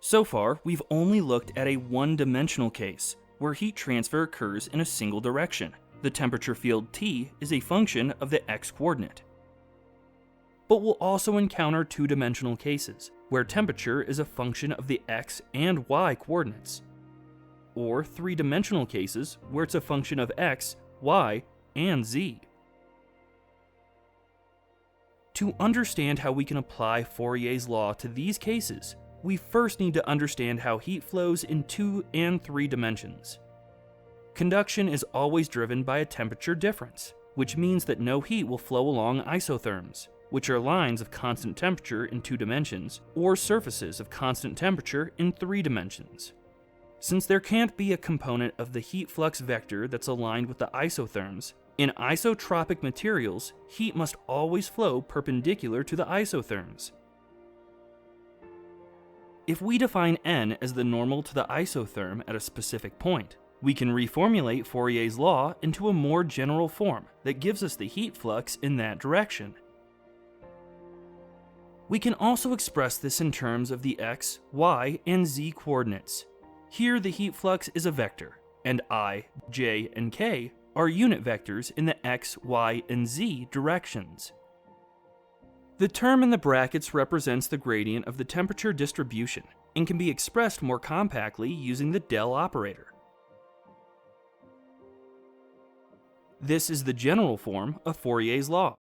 So far, we've only looked at a one-dimensional case, where heat transfer occurs in a single direction. The temperature field T is a function of the x-coordinate. But we'll also encounter two-dimensional cases, where temperature is a function of the x and y coordinates. Or three-dimensional cases, where it's a function of x, y, and z. To understand how we can apply Fourier's law to these cases, we first need to understand how heat flows in 2 and 3 dimensions. Conduction is always driven by a temperature difference, which means that no heat will flow along isotherms, which are lines of constant temperature in 2 dimensions, or surfaces of constant temperature in 3 dimensions. Since there can't be a component of the heat flux vector that's aligned with the isotherms, in isotropic materials, heat must always flow perpendicular to the isotherms. If we define n as the normal to the isotherm at a specific point, we can reformulate Fourier's law into a more general form that gives us the heat flux in that direction. We can also express this in terms of the x, y, and z coordinates. Here the heat flux is a vector, and I, j, and k are unit vectors in the x, y, and z directions. The term in the brackets represents the gradient of the temperature distribution and can be expressed more compactly using the del operator. This is the general form of Fourier's law.